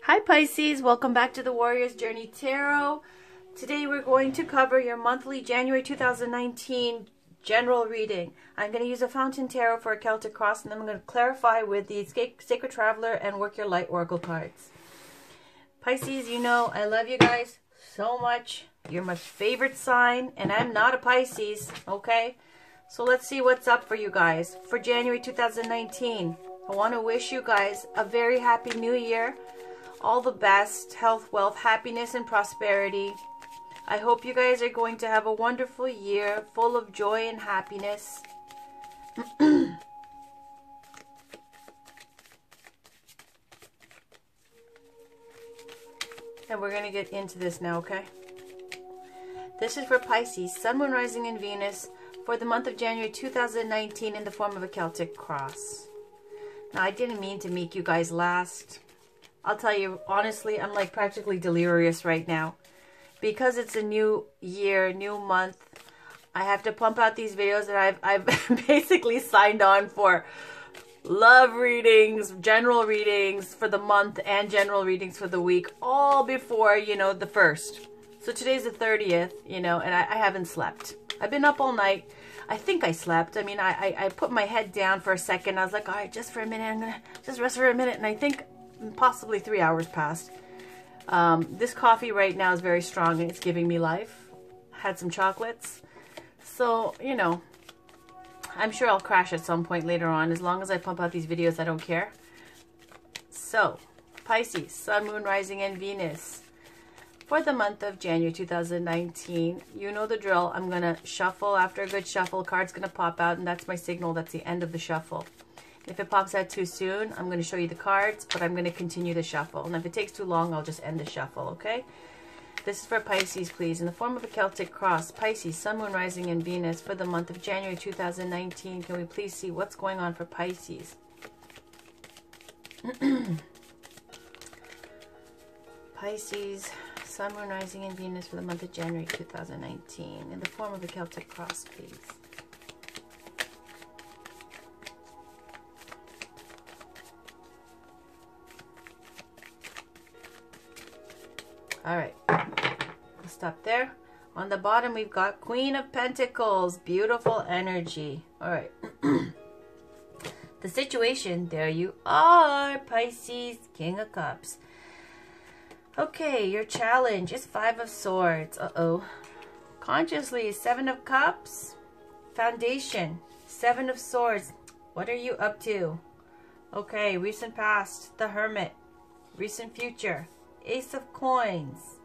Hi Pisces, welcome back to the Warrior's Journey Tarot. Today we're going to cover your monthly January 2019 general reading. I'm going to use a Fountain Tarot for a Celtic Cross, and then I'm going to clarify with the Sacred Traveler and Work Your Light Oracle cards. Pisces, you know I love you guys so much. You're my favorite sign, and I'm not a Pisces, okay? So let's see what's up for you guys for January 2019. I want to wish you guys a very happy new year. All the best, health, wealth, happiness, and prosperity. I hope you guys are going to have a wonderful year full of joy and happiness. And we're going to get into this now, okay? This is for Pisces, Sun, Moon, Rising, and Venus for the month of January 2019 in the form of a Celtic cross. Now, I didn't mean to make you guys last. I'll tell you, honestly, I'm like practically delirious right now. Because it's a new year, new month, I have to pump out these videos that I've basically signed on for. Love readings, general readings for the month, and general readings for the week. All before, you know, the 1st. So today's the 30th, you know, and I haven't slept. I've been up all night. I think I slept. I mean, I put my head down for a second. I was like, all right, just for a minute. I'm going to just rest for a minute. And I think possibly 3 hours passed. This coffee right now is very strong and it's giving me life. Had some chocolates. So, you know, I'm sure I'll crash at some point later on. As long as I pump out these videos, I don't care. So, Pisces, Sun, Moon, Rising, and Venus. For the month of January 2019, you know the drill. I'm going to shuffle. After a good shuffle, a card's going to pop out, and that's my signal. That's the end of the shuffle. If it pops out too soon, I'm going to show you the cards, but I'm going to continue the shuffle. And if it takes too long, I'll just end the shuffle, okay? This is for Pisces, please. In the form of a Celtic cross, Pisces, Sun, Moon, Rising, and Venus for the month of January 2019. Can we please see what's going on for Pisces? Pisces, Sun, Moon, Rising, and Venus for the month of January 2019. In the form of a Celtic cross, please. All right, we'll stop there. On the bottom, we've got Queen of Pentacles. Beautiful energy. All right. The situation, there you are, Pisces, King of Cups. Okay, your challenge is 5 of Swords. Uh-oh. Consciously, 7 of Cups. Foundation, 7 of Swords. What are you up to? Okay, recent past, the Hermit. Recent future, Ace of Coins.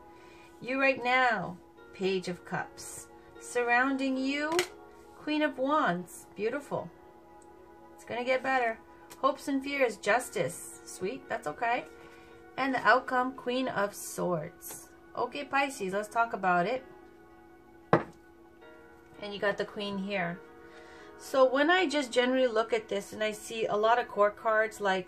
You right now, Page of Cups. Surrounding you, Queen of Wands. Beautiful. It's going to get better. Hopes and fears, Justice. Sweet, that's okay. And the outcome, Queen of Swords. Okay, Pisces, let's talk about it. And you got the Queen here. So when I just generally look at this and I see a lot of court cards like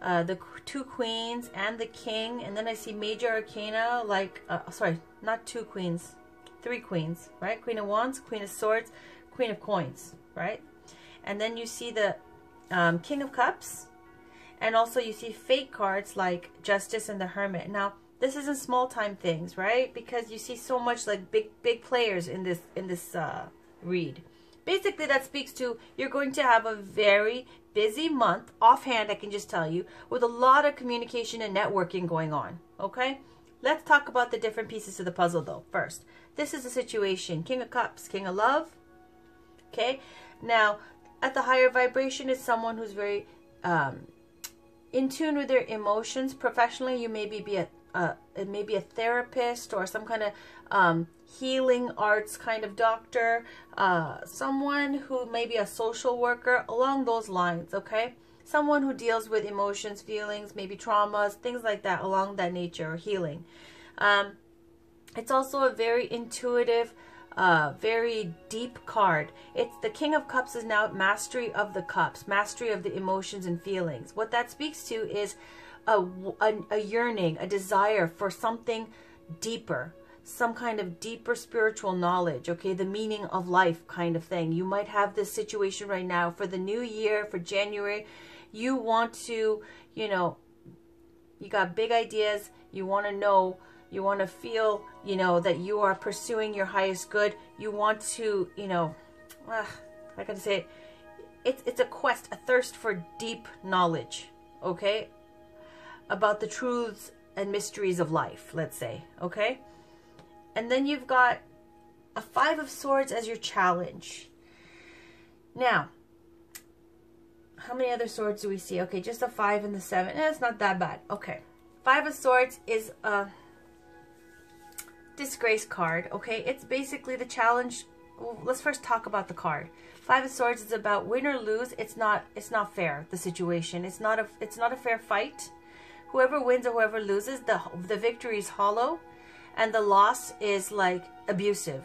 the 2 queens and the king, and then I see major arcana like sorry, not 2 queens, 3 queens, right? Queen of Wands, Queen of Swords, Queen of Coins, right? And then you see the King of Cups, and also you see fake cards like Justice and the Hermit. Now this isn't small time things, right? Because you see so much like big players in this read. Basically, that speaks to you're going to have a very busy month, offhand, I can just tell you, with a lot of communication and networking going on, okay? Let's talk about the different pieces of the puzzle, though, first. This is the situation. King of Cups, King of Love, okay? Now, at the higher vibration is someone who's very in tune with their emotions. Professionally, you maybe be a therapist or some kind of healing arts kind of doctor, someone who may be a social worker, along those lines, okay? Someone who deals with emotions, feelings, maybe traumas, things like that, along that nature, or healing. It's also a very intuitive, very deep card. It's the King of Cups is now mastery of the cups, mastery of the emotions and feelings. What that speaks to is a yearning, a desire for something deeper, some kind of deeper spiritual knowledge, okay? The meaning of life kind of thing. You might have this situation right now for the new year, for January. You want to, you know, You got big ideas. You want to know, you want to feel, you know, that you are pursuing your highest good. You want to, you know, I gotta say it's a quest, a thirst for deep knowledge, okay, about the truths and mysteries of life, let's say, okay? And then you've got a 5 of Swords as your challenge. Now, how many other swords do we see? Okay, just a 5 and the 7. It's not that bad. Okay. 5 of Swords is a disgrace card, okay? It's basically the challenge. Well, let's first talk about the card. 5 of Swords is about win or lose. It's not fair, the situation. It's not a fair fight. Whoever wins or whoever loses, the victory is hollow and the loss is like abusive.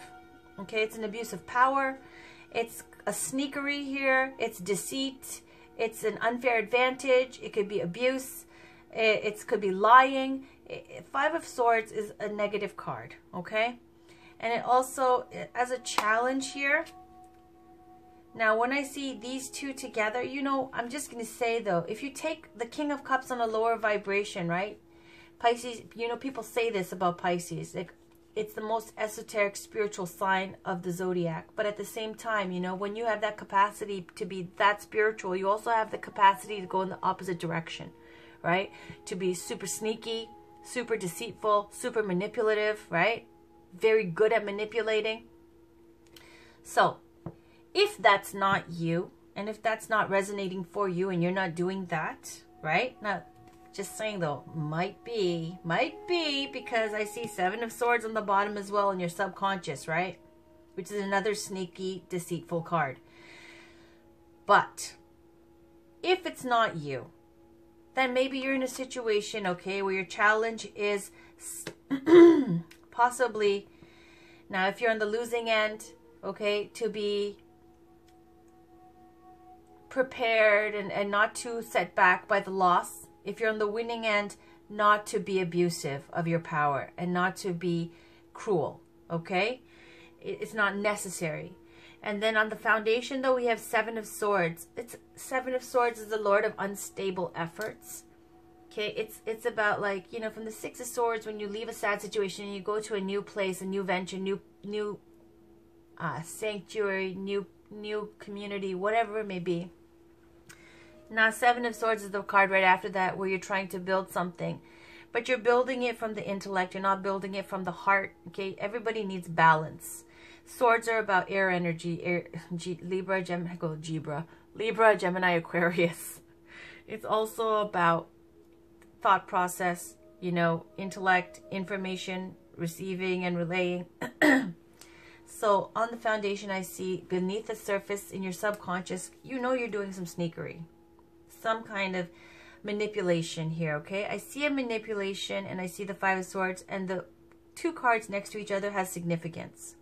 Okay, it's an abuse of power. It's a sneakery here. It's deceit. It's an unfair advantage. It could be abuse. It could be lying. 5 of Swords is a negative card, okay? And it also, as a challenge here, now when I see these two together, you know, I'm just going to say though, if you take the King of Cups on a lower vibration, right? Pisces, you know, people say this about Pisces. Like, it's the most esoteric spiritual sign of the zodiac. But at the same time, you know, when you have that capacity to be that spiritual, you also have the capacity to go in the opposite direction, right? To be super sneaky, super deceitful, super manipulative, right? Very good at manipulating. So, if that's not you, and if that's not resonating for you and you're not doing that, right? Now, just saying though, might be, because I see 7 of Swords on the bottom as well in your subconscious, right? Which is another sneaky, deceitful card. But if it's not you, then maybe you're in a situation, okay, where your challenge is possibly, now if you're on the losing end, okay, to be prepared and not too set back by the loss. If you're on the winning end, not to be abusive of your power and not to be cruel, okay? It's not necessary. And then on the foundation, though, we have 7 of Swords. 7 of Swords is the Lord of unstable efforts. Okay, it's about, like, you know, from the 6 of Swords, when you leave a sad situation and you go to a new place, a new venture, new sanctuary, new community, whatever it may be. Now, 7 of Swords is the card right after that where you're trying to build something. But you're building it from the intellect. You're not building it from the heart. Okay, everybody needs balance. Swords are about air energy. Libra, Gemini, Aquarius. It's also about thought process, you know, intellect, information, receiving and relaying. So on the foundation, I see beneath the surface in your subconscious, you know you're doing some sneakery. Some kind of manipulation here, okay? I see a manipulation and I see the 5 of Swords, and the 2 cards next to each other has significance,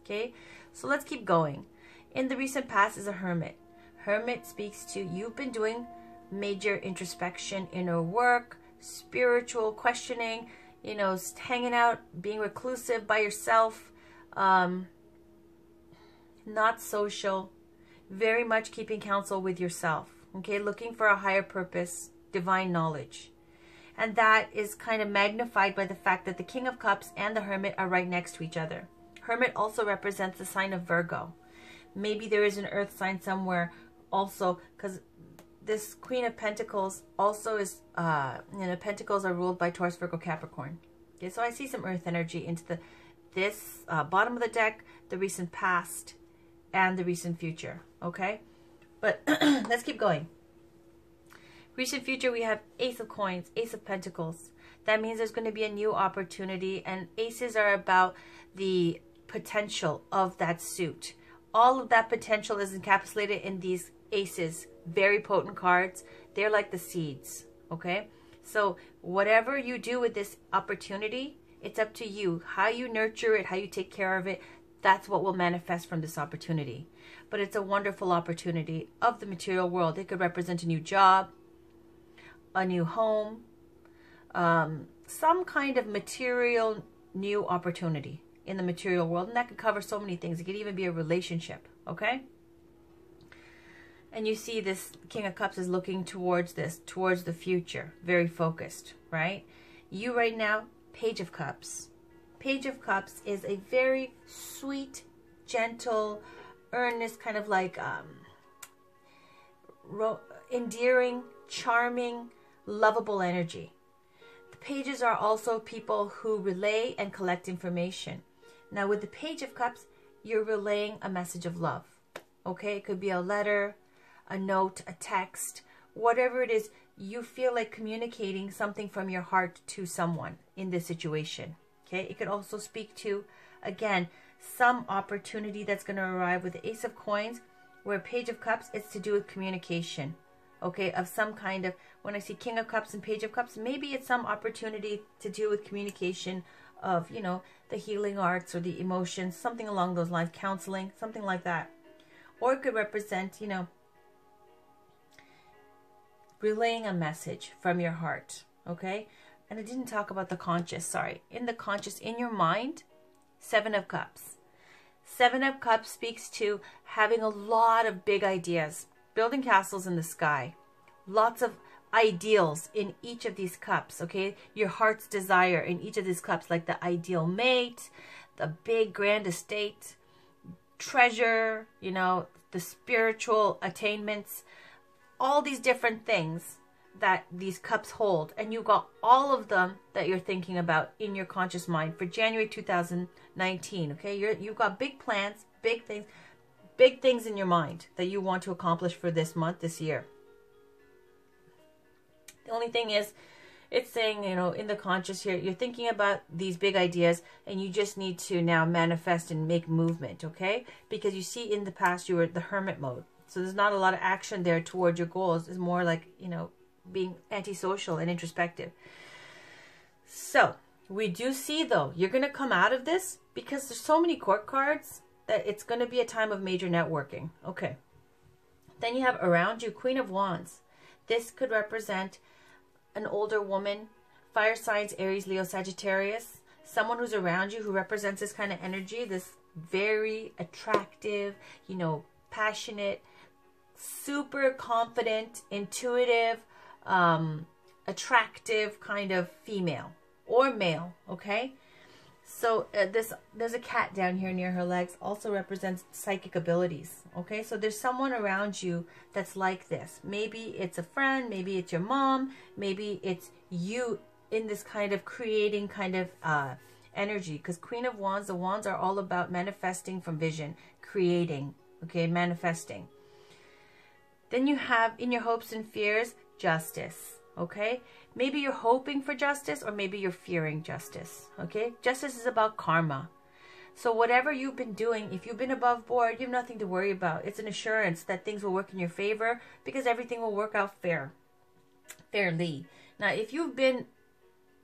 okay? So let's keep going. In the recent past is a Hermit. Hermit speaks to you've been doing major introspection, inner work, spiritual questioning, you know, hanging out, being reclusive by yourself, not social, very much keeping counsel with yourself. Okay, looking for a higher purpose, divine knowledge. And that is kind of magnified by the fact that the King of Cups and the Hermit are right next to each other. Hermit also represents the sign of Virgo. Maybe there is an earth sign somewhere also, because this Queen of Pentacles also is, you know, Pentacles are ruled by Taurus, Virgo, Capricorn. Okay, so I see some earth energy into this bottom of the deck, the recent past, and the recent future, okay? But let's keep going. Recent future, we have Ace of Coins, Ace of Pentacles. That means there's going to be a new opportunity, and aces are about the potential of that suit. All of that potential is encapsulated in these aces. Very potent cards. They're like the seeds, okay? So whatever you do with this opportunity, it's up to you. How you nurture it, how you take care of it, that's what will manifest from this opportunity. But it's a wonderful opportunity of the material world. It could represent a new job, a new home, some kind of material new opportunity in the material world. And that could cover so many things. It could even be a relationship, okay? And you see this King of Cups is looking towards towards the future, very focused, right? You right now, Page of Cups. Page of Cups is a very sweet, gentle, earnest, kind of like endearing, charming, lovable energy. The pages are also people who relay and collect information. Now with the Page of Cups, you're relaying a message of love. Okay, it could be a letter, a note, a text, whatever it is, you feel like communicating something from your heart to someone in this situation. Okay, it could also speak to, again, some opportunity that's going to arrive with the Ace of Coins, where Page of Cups, it's to do with communication. Okay, of some kind of, when I see King of Cups and Page of Cups, maybe it's some opportunity to do with communication of, you know, the healing arts or the emotions, something along those lines, counseling, something like that. Or it could represent, you know, relaying a message from your heart, okay? And I didn't talk about the conscious, sorry. In the conscious, in your mind, 7 of Cups. 7 of Cups speaks to having a lot of big ideas, building castles in the sky, lots of ideals in each of these cups, okay? Your heart's desire in each of these cups, like the ideal mate, the big grand estate, treasure, you know, the spiritual attainments, all these different things that these cups hold. And you got all of them that you're thinking about in your conscious mind for January 2019, okay? You've got big plans, big things in your mind that you want to accomplish for this month, this year. The only thing is, it's saying, you know, in the conscious here, you're thinking about these big ideas and you just need to now manifest and make movement, okay? Because you see in the past you were the hermit mode. So there's not a lot of action there towards your goals. It's more like, you know, being antisocial and introspective. So we do see, though, you're going to come out of this because there's so many court cards that it's going to be a time of major networking. Okay. Then you have around you, Queen of Wands. This could represent an older woman, fire signs, Aries, Leo, Sagittarius, someone who's around you who represents this kind of energy, this very attractive, you know, passionate, super confident, intuitive, attractive kind of female or male, okay? So there's a cat down here near her legs, also represents psychic abilities, okay? So there's someone around you that's like this. Maybe it's a friend, maybe it's your mom, maybe it's you in this kind of creating kind of energy. Because Queen of Wands, the wands are all about manifesting from vision, creating, okay, manifesting. Then you have in your hopes and fears, justice, okay? Maybe you're hoping for justice or maybe you're fearing justice, okay? Justice is about karma. So whatever you've been doing, if you've been above board, you have nothing to worry about. It's an assurance that things will work in your favor because everything will work out fairly. Now, if you've been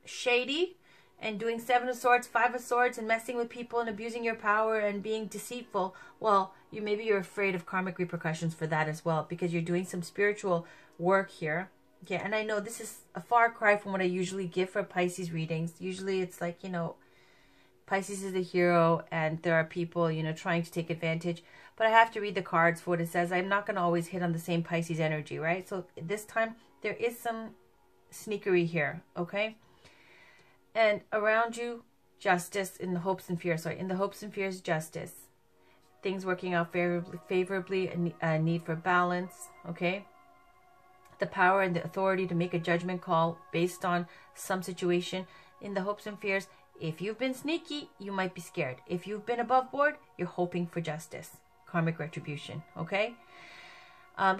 shady and doing 7 of Swords, 5 of Swords, and messing with people and abusing your power and being deceitful, well, maybe you're afraid of karmic repercussions for that as well because you're doing some spiritual work here. Okay, and I know this is a far cry from what I usually give for Pisces readings. Usually it's like, you know, Pisces is the hero and there are people, you know, trying to take advantage. But I have to read the cards for what it says. I'm not going to always hit on the same Pisces energy, right? So this time there is some sneakery here, okay? And around you, justice in the hopes and fears. Sorry, in the hopes and fears, justice. Things working out favorably, a need for balance, okay? The power and the authority to make a judgment call based on some situation. In the hopes and fears, if you've been sneaky, you might be scared. If you've been above board, you're hoping for justice, karmic retribution, okay?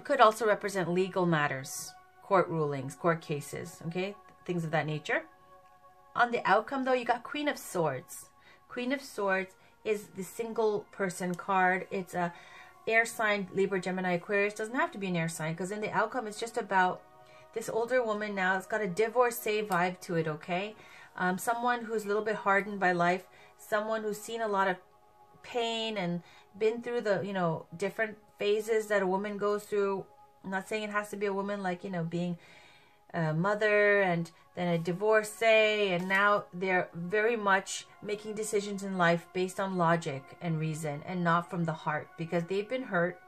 Could also represent legal matters, court rulings, court cases, okay? Things of that nature. On the outcome, though, you got Queen of Swords. Queen of Swords is the single person card. It's a air sign, Libra, Gemini, Aquarius. Doesn't have to be an air sign because in the outcome, it's just about this older woman now. It's got a divorcee vibe to it, okay? Someone who's a little bit hardened by life. Someone who's seen a lot of pain and been through the, you know, different phases that a woman goes through. I'm not saying it has to be a woman like, you know, being a mother and then a divorcee, and now they're very much making decisions in life based on logic and reason and not from the heart because they've been hurt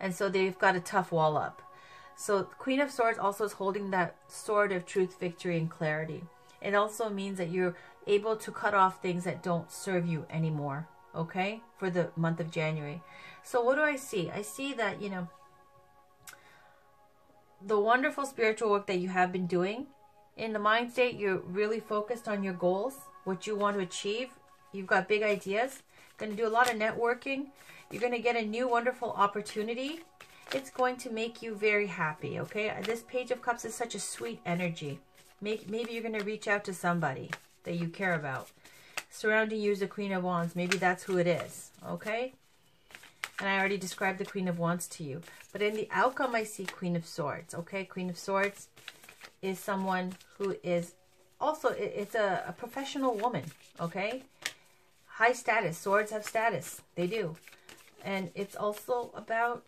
And so they've got a tough wall up. So Queen of Swords also is holding that sword of truth, victory, and clarity. It also means that you're able to cut off things that don't serve you anymore, okay, for the month of January. So what do I see? I see that, you know, the wonderful spiritual work that you have been doing. In the mind state, you're really focused on your goals, what you want to achieve. You've got big ideas. Going to do a lot of networking. You're going to get a new wonderful opportunity. It's going to make you very happy, okay? This Page of Cups is such a sweet energy. Maybe you're going to reach out to somebody that you care about. Surrounding you is the Queen of Wands. Maybe that's who it is, okay? And I already described the Queen of Wands to you. But in the outcome, I see Queen of Swords, okay? Queen of Swords is someone who is also, it's a professional woman, okay? High status. Swords have status. They do. And it's also about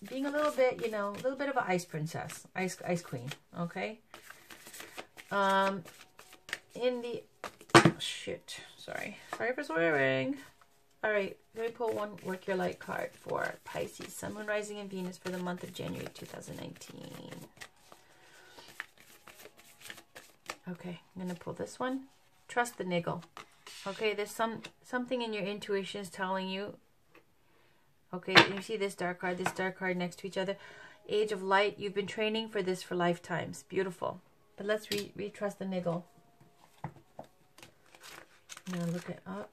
being a little bit, you know, a little bit of an ice princess, ice queen, okay? In the, oh, shit, sorry for swearing. All right, let me pull one Work Your Light card for Pisces, Sun, Moon, Rising, and Venus for the month of January 2019. Okay, I'm going to pull this one. Trust the niggle. Okay, there's something in your intuition is telling you. Okay, you see this dark card next to each other. Age of Light, you've been training for this for lifetimes. Beautiful. But let's retrust the niggle. I'm going to look it up.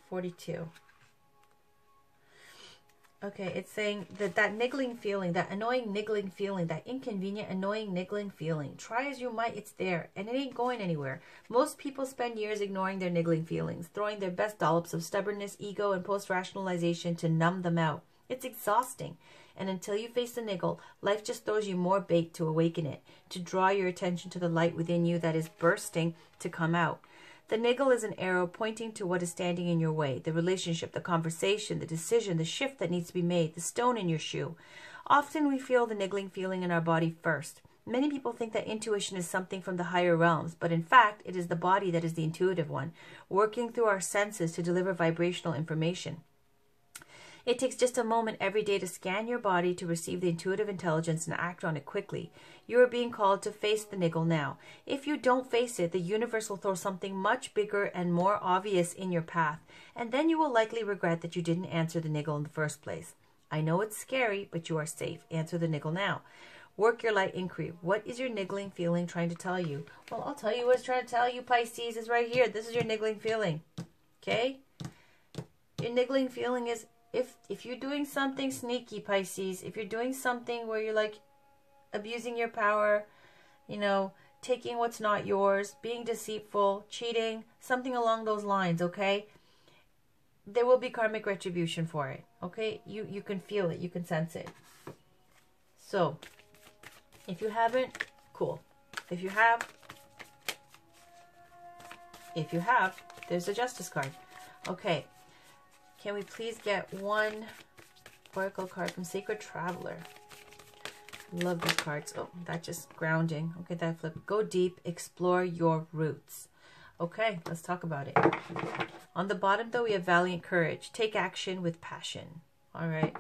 42. Okay, it's saying that niggling feeling, that annoying niggling feeling, that inconvenient, annoying niggling feeling. Try as you might, it's there, and it ain't going anywhere. Most people spend years ignoring their niggling feelings, throwing their best dollops of stubbornness, ego, and post-rationalization to numb them out. It's exhausting. And until you face the niggle, life just throws you more bait to awaken it, to draw your attention to the light within you that is bursting to come out. The niggle is an arrow pointing to what is standing in your way, the relationship, the conversation, the decision, the shift that needs to be made, the stone in your shoe. Often we feel the niggling feeling in our body first. Many people think that intuition is something from the higher realms, but in fact, it is the body that is the intuitive one, working through our senses to deliver vibrational information. It takes just a moment every day to scan your body to receive the intuitive intelligence and act on it quickly. You are being called to face the niggle now. If you don't face it, the universe will throw something much bigger and more obvious in your path, and then you will likely regret that you didn't answer the niggle in the first place. I know it's scary, but you are safe. Answer the niggle now. Work your light inquiry. What is your niggling feeling trying to tell you? Well, I'll tell you what it's trying to tell you, Pisces, is right here. This is your niggling feeling. Okay? Your niggling feeling is if you're doing something sneaky, Pisces, if you're doing something where you're like abusing your power, you know, taking what's not yours, being deceitful, cheating, something along those lines, okay? There will be karmic retribution for it, okay? You can feel it, you can sense it. So, if you haven't, cool. If you have, there's a Justice card. Okay. Can we please get one oracle card from Sacred Traveler? Love these cards. Oh, that's just grounding. Okay, that flip. Go deep. Explore your roots. Okay, let's talk about it. On the bottom, though, we have Valiant Courage. Take action with passion. All right.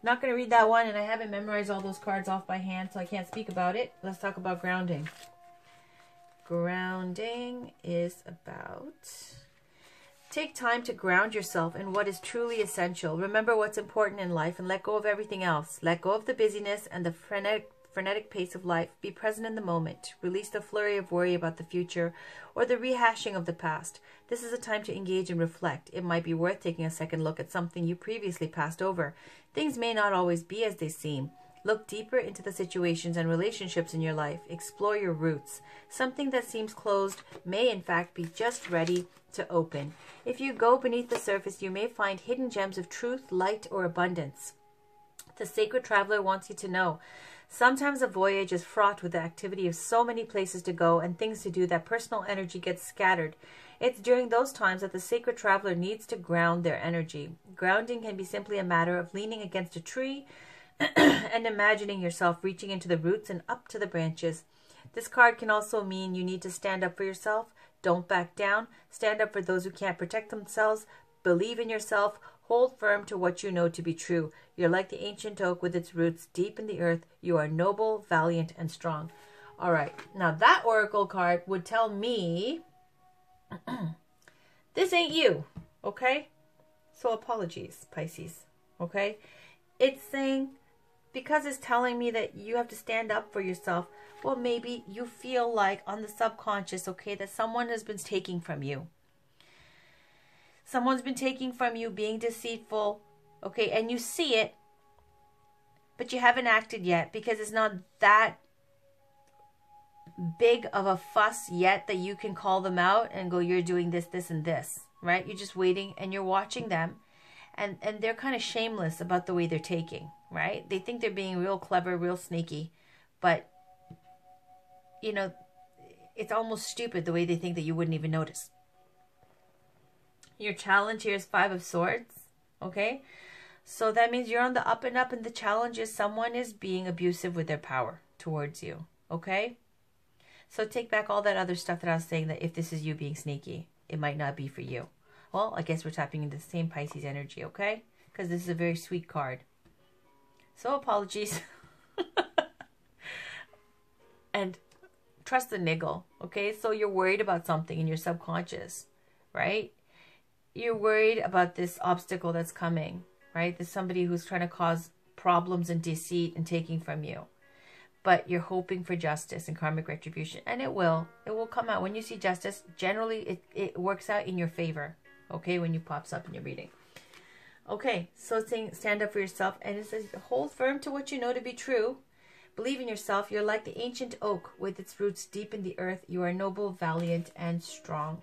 Not going to read that one, and I haven't memorized all those cards off by hand, so I can't speak about it. Let's talk about grounding. Grounding is about... Take time to ground yourself in what is truly essential. Remember what's important in life and let go of everything else. Let go of the busyness and the frenetic pace of life. Be present in the moment. Release the flurry of worry about the future or the rehashing of the past. This is a time to engage and reflect. It might be worth taking a second look at something you previously passed over. Things may not always be as they seem. Look deeper into the situations and relationships in your life. Explore your roots. Something that seems closed may in fact be just ready to open. If you go beneath the surface, you may find hidden gems of truth, light, or abundance. The Sacred Traveler wants you to know. Sometimes a voyage is fraught with the activity of so many places to go and things to do that personal energy gets scattered. It's during those times that the Sacred Traveler needs to ground their energy. Grounding can be simply a matter of leaning against a tree and imagining yourself reaching into the roots and up to the branches. This card can also mean you need to stand up for yourself. Don't back down. Stand up for those who can't protect themselves. Believe in yourself. Hold firm to what you know to be true. You're like the ancient oak with its roots deep in the earth. You are noble, valiant, and strong. All right. Now that oracle card would tell me this ain't you. Okay? So apologies, Pisces. Okay? It's saying, because it's telling me that you have to stand up for yourself, well, maybe you feel like on the subconscious, okay, that someone has been taking from you. Someone's been taking from you, being deceitful, okay, and you see it, but you haven't acted yet because it's not that big of a fuss yet that you can call them out and go, you're doing this, this, and this, right? You're just waiting and you're watching them, and they're kind of shameless about the way they're taking, right? They think they're being real clever, real sneaky, but, you know, it's almost stupid the way they think that you wouldn't even notice. Your challenge here is 5 of Swords, okay? So that means you're on the up and up, and the challenge is someone is being abusive with their power towards you, okay? So take back all that other stuff that I was saying, that if this is you being sneaky, it might not be for you. Well, I guess we're tapping into the same Pisces energy, okay? Because this is a very sweet card. So apologies. And trust the niggle, okay? So you're worried about something in your subconscious, right? You're worried about this obstacle that's coming, right? There's somebody who's trying to cause problems and deceit and taking from you. But you're hoping for justice and karmic retribution. And it will. It will come out. When you see justice, generally it works out in your favor, okay, when it pops up in your reading. Okay, so it's saying stand up for yourself. And it says hold firm to what you know to be true. Believe in yourself. You're like the ancient oak with its roots deep in the earth. You are noble, valiant, and strong.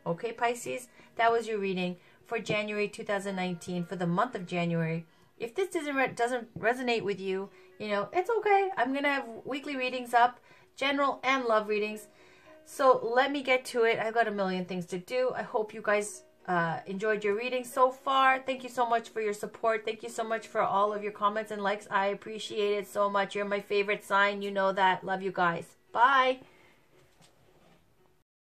Okay, Pisces, that was your reading for January 2019, for the month of January. If this doesn't resonate with you, you know, it's okay. I'm going to have weekly readings up, general and love readings. So let me get to it. I've got a million things to do. I hope you guys enjoyed your reading so far. Thank you so much for your support. Thank you so much for all of your comments and likes. I appreciate it so much. You're my favorite sign. You know that. Love you guys. Bye.